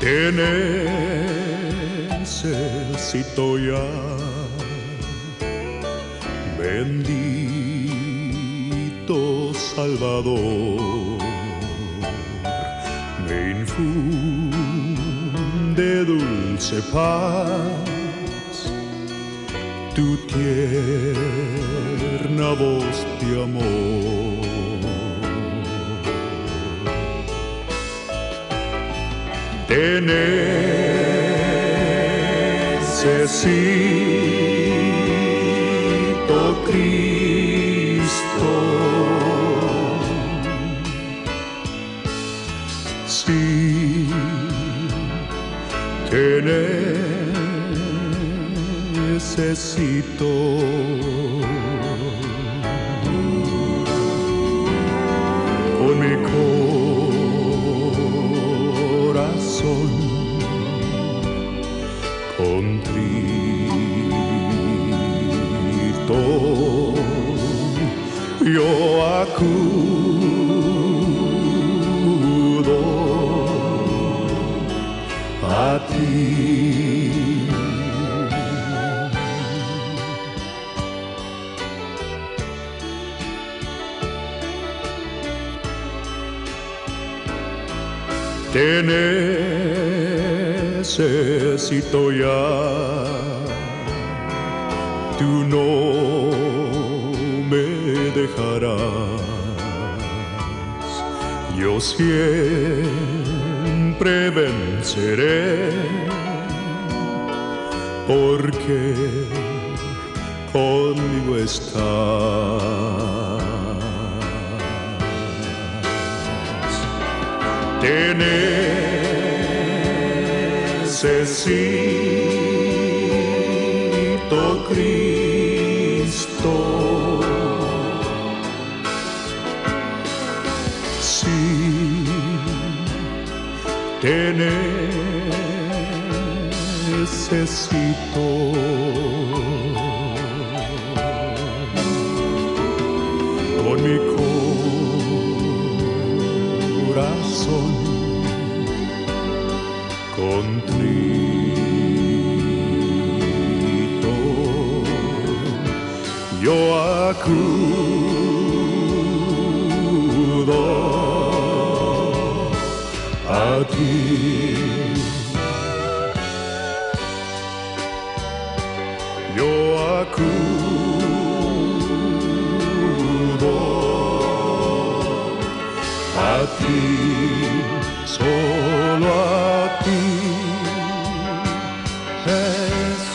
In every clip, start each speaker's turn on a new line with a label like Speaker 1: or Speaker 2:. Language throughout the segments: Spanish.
Speaker 1: Te necesito ya, bendito Salvador. Me infunde dulce paz tu tierna voz de amor. Te necesito, Cristo. Sí, te necesito. Con mi corazón contrito, yo acudo a ti. Te necesito ya, tú no me dejarás, yo siempre venceré, porque conmigo estás. Te necesito, Cristo. Sí, te necesito. Con mi corazón contrito, yo acudo a ti. Yo acudo a ti, solo a ti, Jesús.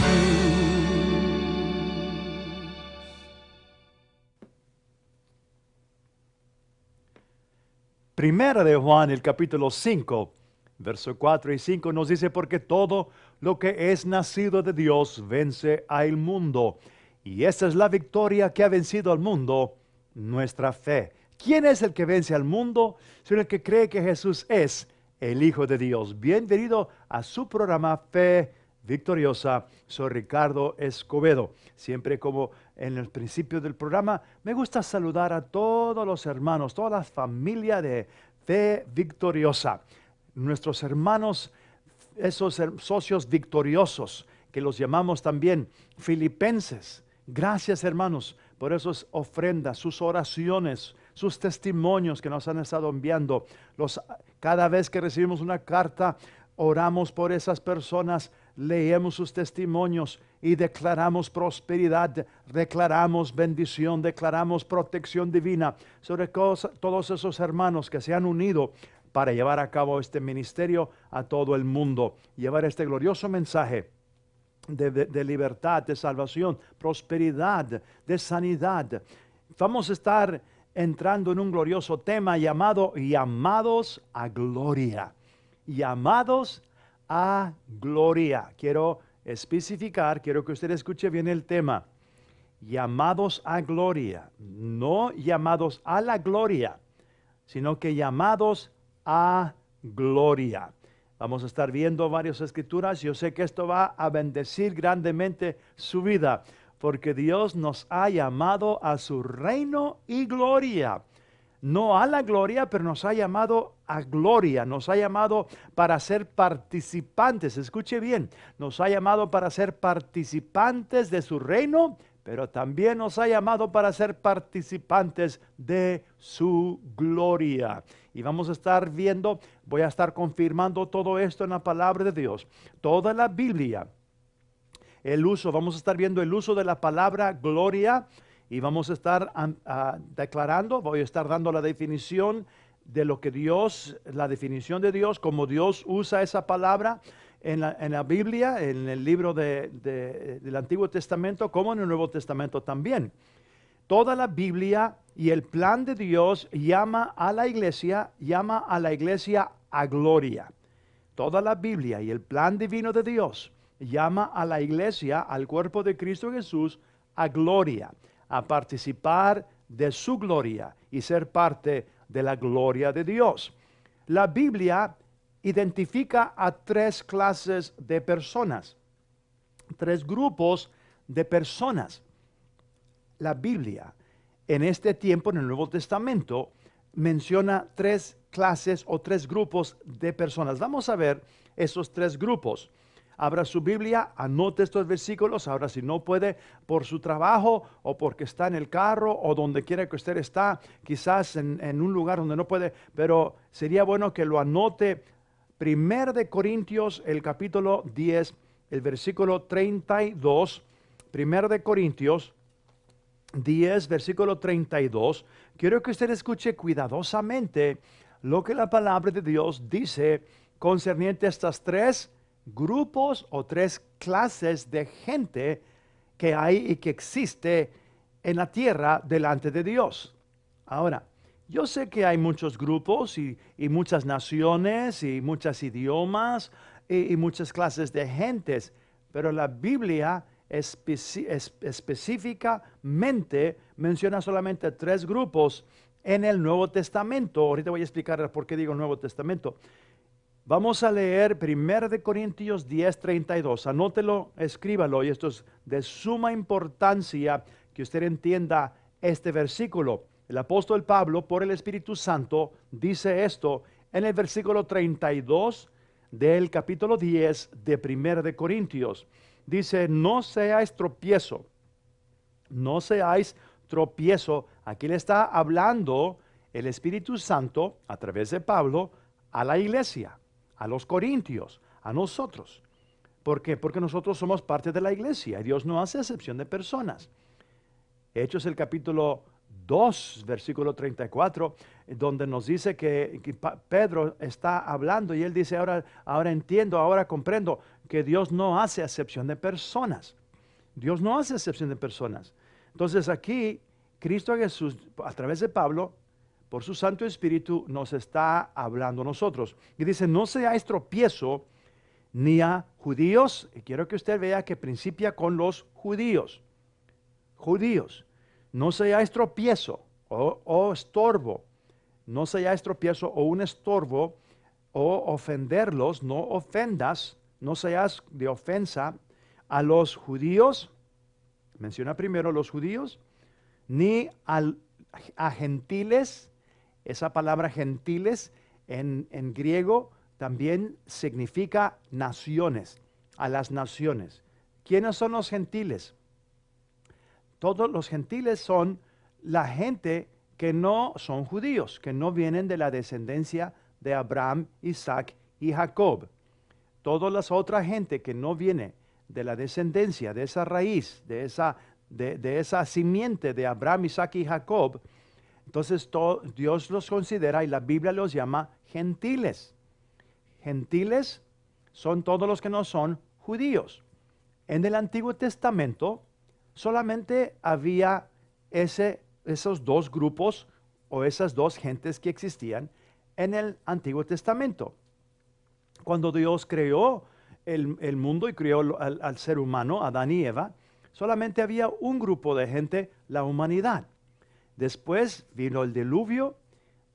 Speaker 2: Primera de Juan, el capítulo 5, verso 4 y 5 nos dice: porque todo lo que es nacido de Dios vence al mundo. Y esta es la victoria que ha vencido al mundo, nuestra fe. ¿Quién es el que vence al mundo? Sino el que cree que Jesús es el Hijo de Dios. Bienvenido a su programa Fe Victoriosa. Soy Ricardo Escobedo. Siempre, como en el principio del programa, me gusta saludar a todos los hermanos, toda la familia de Fe Victoriosa. Nuestros hermanos, esos socios victoriosos, que los llamamos también filipenses. Gracias, hermanos, por esas ofrendas, sus oraciones, sus testimonios que nos han estado enviando. Cada vez que recibimos una carta, oramos por esas personas, leemos sus testimonios y declaramos prosperidad, declaramos bendición, declaramos protección divina sobre todos esos hermanos que se han unido para llevar a cabo este ministerio a todo el mundo, llevar este glorioso mensaje de libertad, de salvación, prosperidad, de sanidad. Vamos a estar entrando en un glorioso tema llamado llamados a gloria. Llamados a gloria. Quiero especificar, quiero que usted escuche bien el tema. Llamados a gloria, no llamados a la gloria, sino que llamados a gloria. Vamos a estar viendo varias escrituras. Yo sé que esto va a bendecir grandemente su vida, porque Dios nos ha llamado a su reino y gloria. no a la gloria, pero nos ha llamado a gloria, nos ha llamado para ser participantes, escuche bien, nos ha llamado para ser participantes de su reino, pero también nos ha llamado para ser participantes de su gloria. Y vamos a estar viendo, voy a estar confirmando todo esto en la palabra de Dios. Toda la Biblia, vamos a estar viendo el uso de la palabra gloria y vamos a estar declarando, voy a estar dando la definición de lo que la definición de Dios, como Dios usa esa palabra en la Biblia, en el libro del Antiguo Testamento, como en el Nuevo Testamento también. Toda la Biblia y el plan de Dios llama a la iglesia a gloria. Toda la Biblia y el plan divino de Dios llama a la iglesia, al cuerpo de Cristo Jesús, a gloria, a participar de su gloria y ser parte de la gloria de Dios. La Biblia identifica a tres clases de personas, tres grupos de personas. La Biblia en este tiempo, en el Nuevo Testamento, menciona tres clases o tres grupos de personas. Vamos a ver esos tres grupos. Abra su Biblia, anote estos versículos. Ahora, si no puede por su trabajo o porque está en el carro o donde quiera que usted está, quizás en un lugar donde no puede, pero sería bueno que lo anote. 1 de Corintios, el capítulo 10, el versículo 32. 1 de Corintios 10, versículo 32. Quiero que usted escuche cuidadosamente lo que la palabra de Dios dice concerniente a estas tres grupos o tres clases de gente que hay y que existe en la tierra delante de Dios. Ahora, yo sé que hay muchos grupos y muchas naciones y muchos idiomas y muchas clases de gentes, pero la Biblia específicamente menciona solamente tres grupos en el Nuevo Testamento. Ahorita voy a explicar por qué digo Nuevo Testamento. Vamos a leer 1 de Corintios 10, 32. Anótelo, escríbalo, y esto es de suma importancia que usted entienda este versículo. El apóstol Pablo, por el Espíritu Santo, dice esto en el versículo 32 del capítulo 10 de 1 de Corintios. Dice, no seáis tropiezo, no seáis tropiezo. Aquí le está hablando el Espíritu Santo a través de Pablo a la iglesia, a los corintios, a nosotros. ¿Por qué? Porque nosotros somos parte de la iglesia y Dios no hace excepción de personas. Hechos el capítulo 2, versículo 34, donde nos dice que Pedro está hablando y él dice, ahora entiendo, ahora comprendo que Dios no hace excepción de personas. Dios no hace excepción de personas. Entonces aquí, Cristo Jesús, a través de Pablo, por su Santo Espíritu, nos está hablando a nosotros. Y dice, no seáis tropiezo ni a judíos. Y quiero que usted vea que principia con los judíos. Judíos. No seáis tropiezo o estorbo. No seáis tropiezo o un estorbo o ofenderlos. No ofendas, no seas de ofensa a los judíos. Menciona primero los judíos. Ni a gentiles. Esa palabra gentiles en griego también significa naciones, a las naciones. ¿Quiénes son los gentiles? Todos los gentiles son la gente que no son judíos, que no vienen de la descendencia de Abraham, Isaac y Jacob. Toda la otra gente que no viene de la descendencia, de esa raíz, de esa simiente de Abraham, Isaac y Jacob, entonces Dios los considera y la Biblia los llama gentiles. Gentiles son todos los que no son judíos. En el Antiguo Testamento solamente había esos dos grupos o esas dos gentes que existían en el Antiguo Testamento. Cuando Dios creó el mundo y creó al ser humano, Adán y Eva, solamente había un grupo de gente, la humanidad. Después vino el diluvio,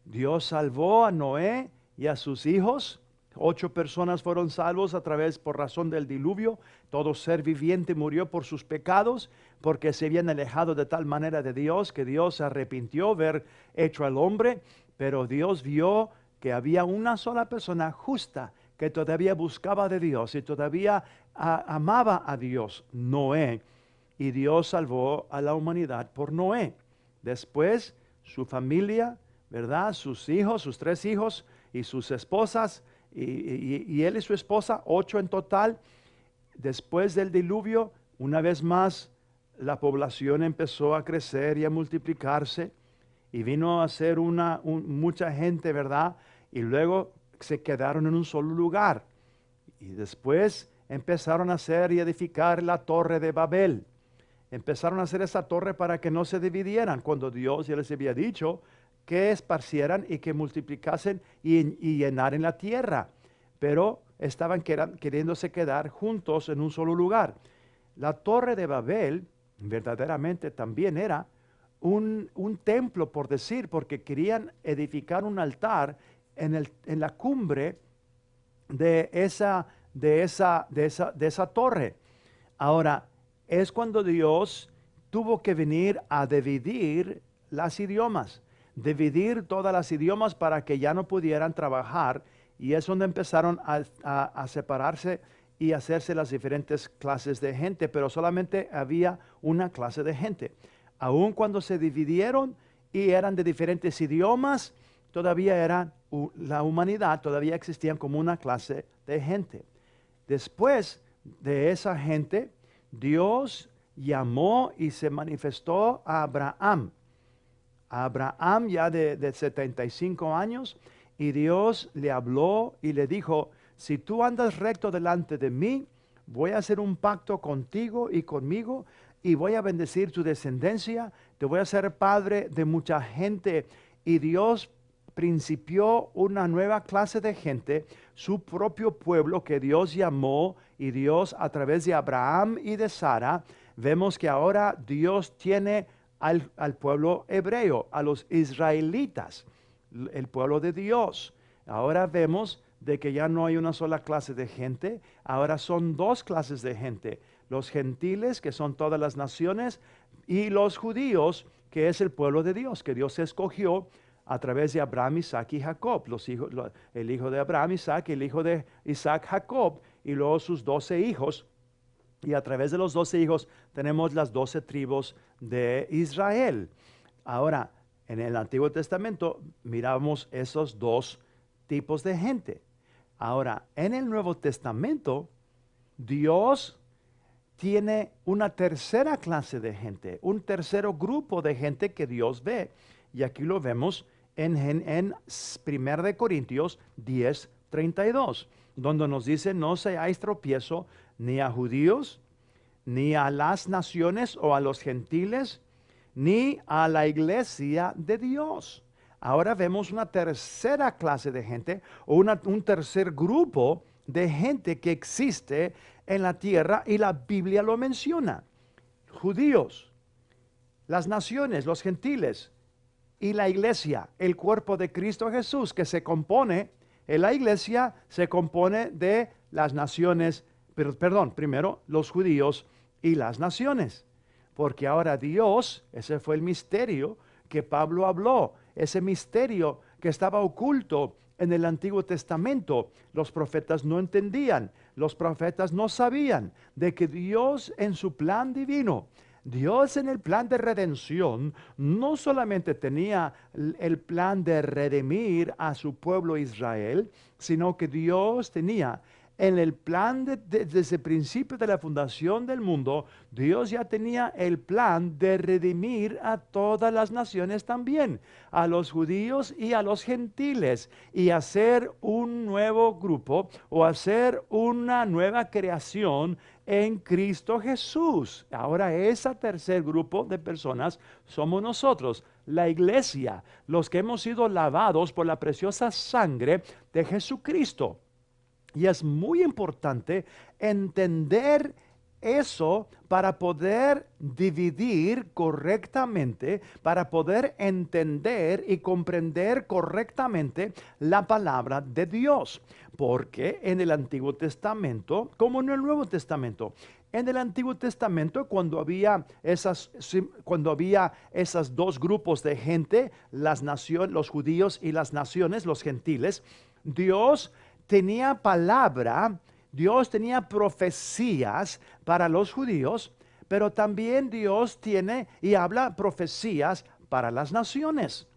Speaker 2: Dios salvó a Noé y a sus hijos, 8 personas fueron salvos por razón del diluvio. Todo ser viviente murió por sus pecados, porque se habían alejado de tal manera de Dios que Dios se arrepintió de haber hecho al hombre. Pero Dios vio que había una sola persona justa que todavía buscaba de Dios y todavía amaba a Dios, Noé. Y Dios salvó a la humanidad por Noé. Después, su familia, ¿verdad? Sus hijos, sus 3 hijos y sus esposas, y él y su esposa, 8 en total. Después del diluvio, una vez más, la población empezó a crecer y a multiplicarse, y vino a ser mucha gente, ¿verdad? Y luego se quedaron en un solo lugar. Y después empezaron a hacer y edificar la torre de Babel. Empezaron a hacer esa torre para que no se dividieran, cuando Dios ya les había dicho que esparcieran y que multiplicasen y llenaran la tierra. Pero estaban queriéndose quedar juntos en un solo lugar. La torre de Babel verdaderamente también era un templo, por decir, porque querían edificar un altar en la cumbre de esa torre. Ahora, es cuando Dios tuvo que venir a dividir las idiomas, dividir todas las idiomas para que ya no pudieran trabajar, y es donde empezaron a separarse y hacerse las diferentes clases de gente, pero solamente había una clase de gente. Aun cuando se dividieron y eran de diferentes idiomas, todavía eran la humanidad, todavía existían como una clase de gente. Después de esa gente, Dios llamó y se manifestó a Abraham. A Abraham ya de 75 años, y Dios le habló y le dijo: si tú andas recto delante de mí, voy a hacer un pacto contigo y conmigo, y voy a bendecir tu descendencia, te voy a hacer padre de mucha gente. Y Dios principió una nueva clase de gente, su propio pueblo que Dios llamó, y Dios a través de Abraham y de Sara, vemos que ahora Dios tiene al pueblo hebreo, a los israelitas, el pueblo de Dios. Ahora vemos de que ya no hay una sola clase de gente, ahora son 2 clases de gente: los gentiles, que son todas las naciones, y los judíos, que es el pueblo de Dios, que Dios escogió a través de Abraham, Isaac y Jacob, el hijo de Abraham, Isaac, el hijo de Isaac, Jacob, y luego sus 12 hijos. Y a través de los 12 hijos tenemos las 12 tribus de Israel. Ahora, en el Antiguo Testamento miramos esos 2 tipos de gente. Ahora, en el Nuevo Testamento, Dios tiene una tercera clase de gente, un tercero grupo de gente que Dios ve. Y aquí lo vemos en 1 Corintios 10:32, donde nos dice: no seáis tropiezo ni a judíos, ni a las naciones o a los gentiles, ni a la iglesia de Dios. Ahora vemos una tercera clase de gente, o un tercer grupo de gente que existe en la tierra, y la Biblia lo menciona: judíos, las naciones, los gentiles, y la iglesia, el cuerpo de Cristo Jesús, que se compone, la iglesia se compone de las naciones, primero los judíos y las naciones. Porque ahora Dios, ese fue el misterio que Pablo habló, ese misterio que estaba oculto en el Antiguo Testamento. Los profetas no entendían, los profetas no sabían de que Dios, en su plan divino, Dios en el plan de redención, no solamente tenía el plan de redimir a su pueblo Israel, sino que Dios tenía en el plan desde el principio de la fundación del mundo. Dios ya tenía el plan de redimir a todas las naciones también, a los judíos y a los gentiles, y hacer un nuevo grupo, o hacer una nueva creación en Cristo Jesús. Ahora ese tercer grupo de personas somos nosotros, la iglesia, los que hemos sido lavados por la preciosa sangre de Jesucristo. Y es muy importante entender eso para poder dividir correctamente, para poder entender y comprender correctamente la palabra de Dios. Porque en el Antiguo Testamento, como en el Nuevo Testamento, en el Antiguo Testamento, cuando había esos dos grupos de gente, los judíos y las naciones, los gentiles, Dios tenía palabra, Dios tenía profecías para los judíos, pero también Dios tiene y habla profecías para las naciones.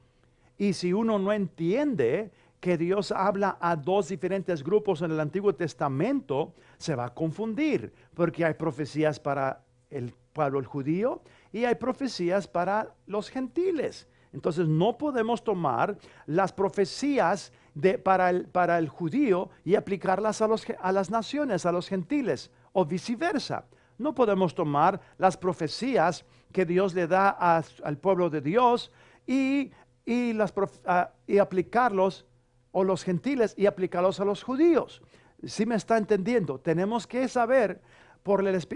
Speaker 2: Y si uno no entiende que Dios habla a dos diferentes grupos en el Antiguo Testamento, se va a confundir, porque hay profecías para el pueblo judío y hay profecías para los gentiles. Entonces no podemos tomar las profecías para el judío y aplicarlas a las naciones, a los gentiles, o viceversa. No podemos tomar las profecías que Dios le da al pueblo de Dios y aplicarlos, o los gentiles, y aplicarlos a los judíos. ¿Sí me está entendiendo? Tenemos que saber,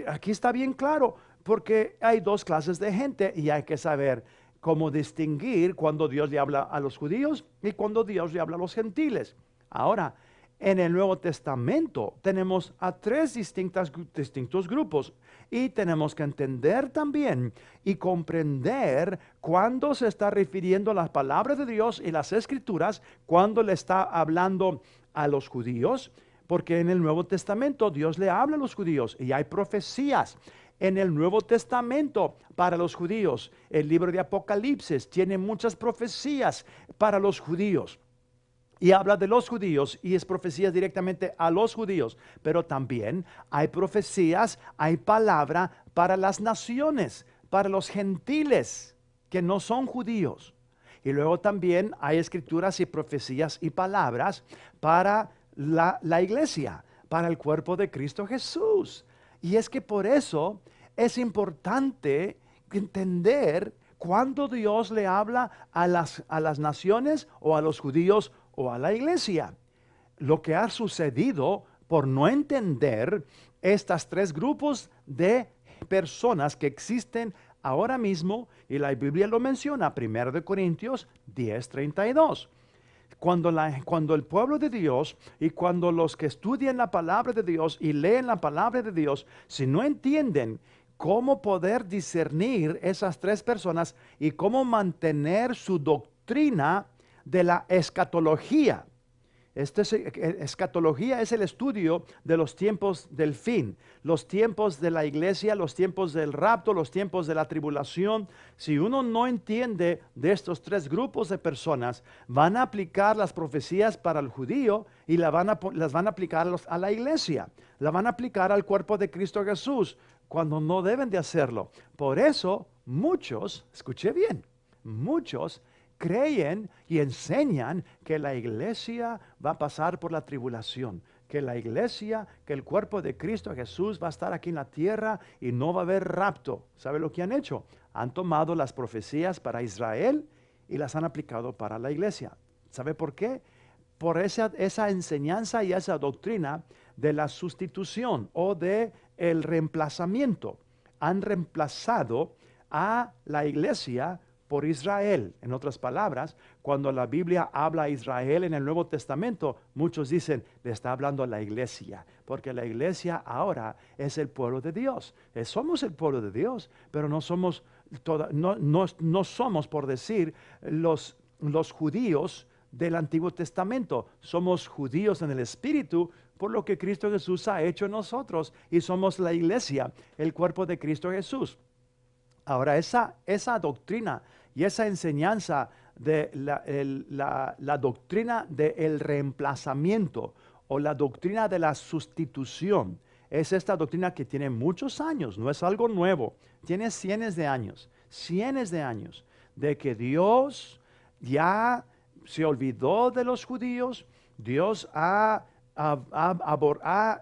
Speaker 2: aquí está bien claro, porque hay dos clases de gente y hay que saber cómo distinguir cuando Dios le habla a los judíos y cuando Dios le habla a los gentiles. Ahora, en el Nuevo Testamento tenemos a tres distintos grupos y tenemos que entender también y comprender cuándo se está refiriendo a las palabras de Dios y las escrituras, cuando le está hablando a los judíos, porque en el Nuevo Testamento Dios le habla a los judíos y hay profecías. En el Nuevo Testamento para los judíos, el libro de Apocalipsis tiene muchas profecías para los judíos. Y habla de los judíos y es profecías directamente a los judíos. Pero también hay profecías, hay palabra para las naciones, para los gentiles que no son judíos. Y luego también hay escrituras y profecías y palabras para la iglesia, para el cuerpo de Cristo Jesús. Y es que por eso es importante entender cuando Dios le habla a las naciones o a los judíos o a la iglesia. Lo que ha sucedido por no entender estos tres grupos de personas que existen ahora mismo, y la Biblia lo menciona, 1 Corintios 10:32. Cuando el pueblo de Dios y cuando los que estudian la palabra de Dios y leen la palabra de Dios, si no entienden cómo poder discernir esas tres personas y cómo mantener su doctrina de la escatología. Escatología es el estudio de los tiempos del fin, los tiempos de la iglesia, los tiempos del rapto, los tiempos de la tribulación. Si uno no entiende de estos tres grupos de personas, van a aplicar las profecías para el judío y las van a aplicar a la iglesia, la van a aplicar al cuerpo de Cristo Jesús, cuando no deben de hacerlo. Por eso muchos, escuché bien, muchos creen y enseñan que la iglesia va a pasar por la tribulación, que la iglesia, que el cuerpo de Cristo Jesús va a estar aquí en la tierra y no va a haber rapto. ¿Sabe lo que han hecho? Han tomado las profecías para Israel y las han aplicado para la iglesia. ¿Sabe por qué? Por esa enseñanza y esa doctrina de la sustitución o de el reemplazamiento. Han reemplazado a la iglesia por Israel. En otras palabras, cuando la Biblia habla a Israel en el Nuevo Testamento, muchos dicen, le está hablando a la iglesia, porque la iglesia ahora es el pueblo de Dios. Somos el pueblo de Dios, pero no somos, no somos, por decir, los judíos del Antiguo Testamento. Somos judíos en el Espíritu, por lo que Cristo Jesús ha hecho en nosotros, y somos la iglesia, el cuerpo de Cristo Jesús. Ahora, esa doctrina y esa enseñanza de la doctrina del reemplazamiento o la doctrina de la sustitución, es esta doctrina que tiene muchos años, no es algo nuevo, tiene cientos de años, de que Dios ya se olvidó de los judíos. Dios ha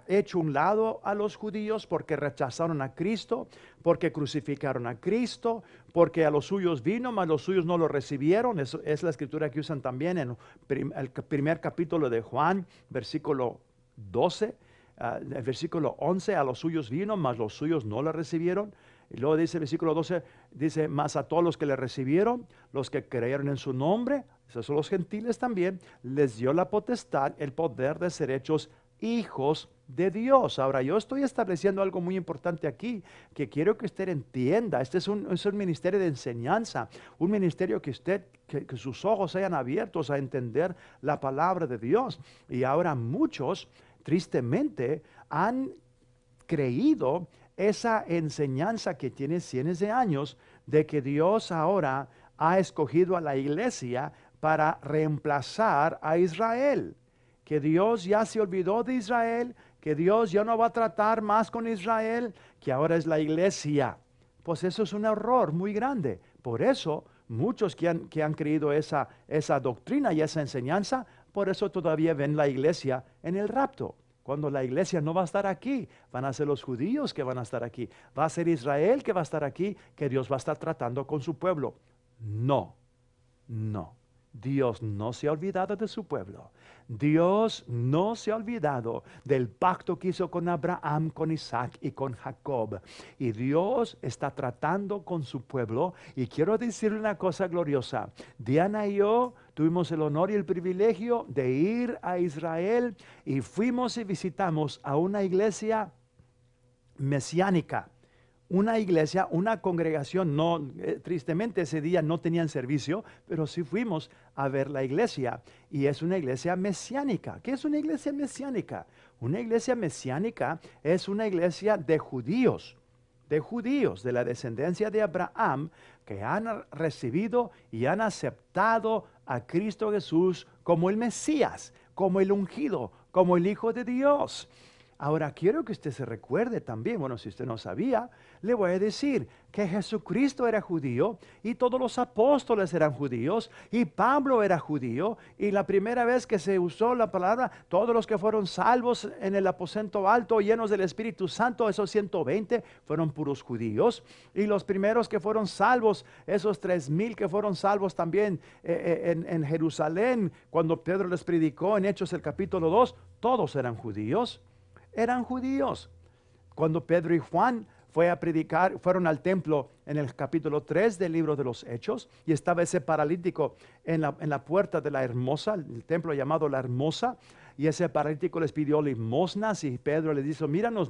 Speaker 2: hecho un lado a los judíos porque rechazaron a Cristo, porque crucificaron a Cristo, porque a los suyos vino, mas los suyos no lo recibieron. Eso es la escritura que usan también en el primer capítulo de Juan, versículo 12, el versículo 11, a los suyos vino, mas los suyos no lo recibieron. Y luego dice el versículo 12, dice, mas a todos los que le recibieron, los que creyeron en su nombre, esos son los gentiles también, les dio la potestad, el poder de ser hechos hijos de Dios. Ahora, yo estoy estableciendo algo muy importante aquí, que quiero que usted entienda. Este es un ministerio de enseñanza, un ministerio que que sus ojos sean abiertos a entender la palabra de Dios. Y ahora muchos, tristemente, han creído esa enseñanza que tiene cientos de años, de que Dios ahora ha escogido a la iglesia para reemplazar a Israel, que Dios ya se olvidó de Israel, que Dios ya no va a tratar más con Israel, que ahora es la iglesia. Pues eso es un error muy grande. Por eso muchos que han creído esa doctrina y esa enseñanza, por eso todavía ven la iglesia en el rapto. Cuando la iglesia no va a estar aquí, van a ser los judíos que van a estar aquí. Va a ser Israel que va a estar aquí, que Dios va a estar tratando con su pueblo. No, no. Dios no se ha olvidado de su pueblo. Dios no se ha olvidado del pacto que hizo con Abraham, con Isaac y con Jacob. Y Dios está tratando con su pueblo. Y quiero decirle una cosa gloriosa. Diana y yo tuvimos el honor y el privilegio de ir a Israel y fuimos y visitamos a una iglesia mesiánica. Una iglesia, una congregación, no, tristemente ese día no tenían servicio, pero sí fuimos a ver la iglesia. Y es una iglesia mesiánica. ¿Qué es una iglesia mesiánica? Una iglesia mesiánica es una iglesia de judíos, de la descendencia de Abraham, que han recibido y han aceptado a Cristo Jesús como el Mesías, como el ungido, como el Hijo de Dios. Ahora quiero que usted se recuerde también, bueno, si usted no sabía, le voy a decir que Jesucristo era judío y todos los apóstoles eran judíos y Pablo era judío, y la primera vez que se usó la palabra, todos los que fueron salvos en el aposento alto llenos del Espíritu Santo, esos 120 fueron puros judíos, y los primeros que fueron salvos, esos 3,000 que fueron salvos también en Jerusalén, cuando Pedro les predicó en Hechos el capítulo 2, todos eran judíos. Eran judíos. Cuando Pedro y Juan fueron al templo en el capítulo 3 del libro de los Hechos, y estaba ese paralítico en la puerta de la Hermosa, el templo llamado la Hermosa, y ese paralítico les pidió limosnas, y Pedro les dijo, míranos,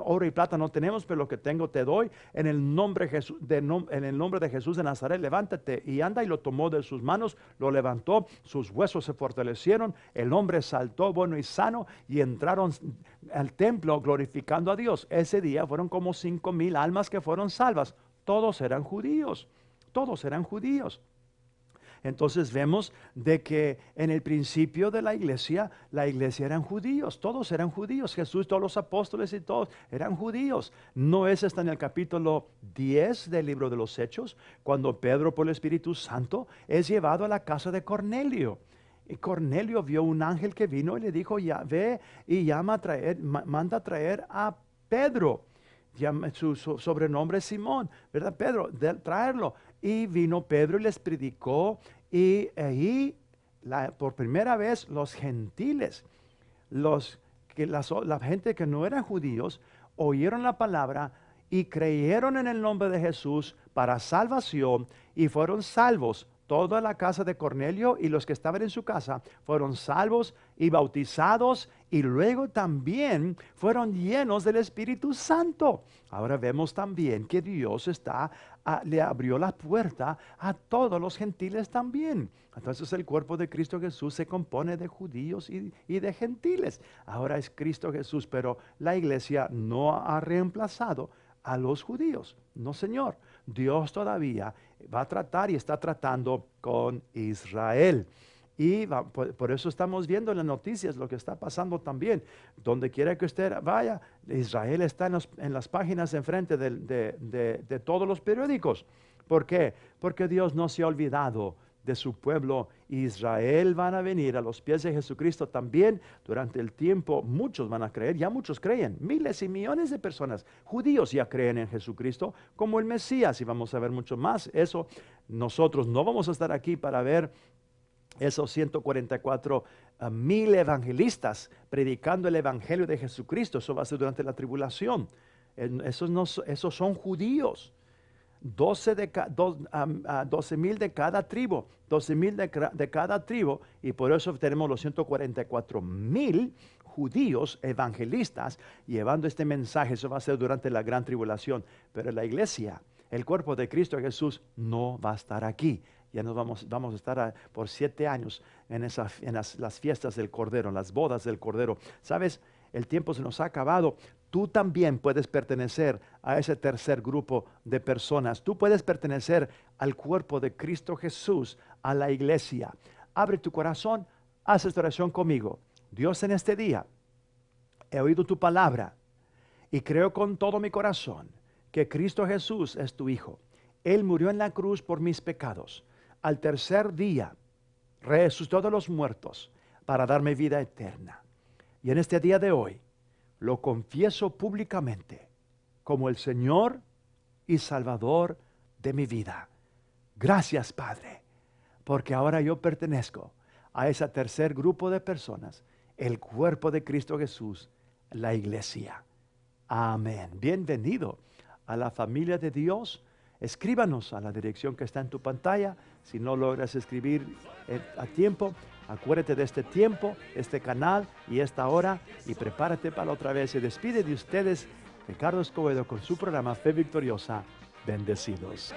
Speaker 2: oro y plata no tenemos, pero lo que tengo te doy, en el nombre de Jesús de Nazaret, levántate y anda. Y lo tomó de sus manos, lo levantó, sus huesos se fortalecieron, el hombre saltó bueno y sano, y entraron al templo glorificando a Dios. Ese día fueron como 5,000 almas que fueron salvas. Todos eran judíos, todos eran judíos. Entonces vemos de que en el principio de la iglesia eran judíos, todos eran judíos. Jesús, todos los apóstoles y todos eran judíos. No es hasta en el capítulo 10 del libro de los Hechos, cuando Pedro por el Espíritu Santo es llevado a la casa de Cornelio. Y Cornelio vio un ángel que vino y le dijo, ya ve y manda a traer a Pedro. Su sobrenombre es Simón, ¿verdad? Pedro, traerlo. Y vino Pedro y les predicó, y ahí por primera vez los gentiles, la gente que no eran judíos, oyeron la palabra y creyeron en el nombre de Jesús para salvación, y fueron salvos. Toda la casa de Cornelio y los que estaban en su casa fueron salvos y bautizados, y luego también fueron llenos del Espíritu Santo. Ahora vemos también que Dios le abrió la puerta a todos los gentiles también. Entonces el cuerpo de Cristo Jesús se compone de judíos y de gentiles. Ahora es Cristo Jesús, pero la iglesia no ha reemplazado a los judíos. No, Señor. Dios todavía va a tratar y está tratando con Israel. Y por eso estamos viendo en las noticias lo que está pasando también. Donde quiera que usted vaya, Israel está en las páginas enfrente de todos los periódicos. ¿Por qué? Porque Dios no se ha olvidado de su pueblo. Israel van a venir a los pies de Jesucristo también. Durante el tiempo muchos van a creer, ya muchos creen, miles y millones de personas, judíos ya creen en Jesucristo como el Mesías, y vamos a ver mucho más. Eso nosotros no vamos a estar aquí para ver esos 144,000 evangelistas predicando el evangelio de Jesucristo. Eso va a ser durante la tribulación. Esos son judíos. 12,000 de cada tribu, 12,000 de cada tribu, y por eso tenemos los 144,000 judíos evangelistas llevando este mensaje. Eso va a ser durante la gran tribulación, pero la iglesia, el cuerpo de Cristo Jesús, no va a estar aquí. Ya nos vamos a estar por 7 años en las fiestas del Cordero, las bodas del Cordero. ¿Sabes? El tiempo se nos ha acabado. Tú también puedes pertenecer a ese tercer grupo de personas. Tú puedes pertenecer al cuerpo de Cristo Jesús, a la iglesia. Abre tu corazón, haz esta oración conmigo. Dios, en este día he oído tu palabra y creo con todo mi corazón que Cristo Jesús es tu Hijo. Él murió en la cruz por mis pecados. Al tercer día resucitó de los muertos para darme vida eterna. Y en este día de hoy lo confieso públicamente como el Señor y Salvador de mi vida. Gracias, Padre, porque ahora yo pertenezco a ese tercer grupo de personas, el cuerpo de Cristo Jesús, la iglesia. Amén. Bienvenido a la familia de Dios. Escríbanos a la dirección que está en tu pantalla. Si no logras escribir a tiempo, acuérdate de este tiempo, este canal y esta hora, y prepárate para otra vez. Se despide de ustedes Ricardo Escobedo con su programa Fe Victoriosa. Bendecidos.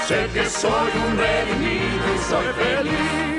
Speaker 1: Sé que soy un redimido y soy feliz.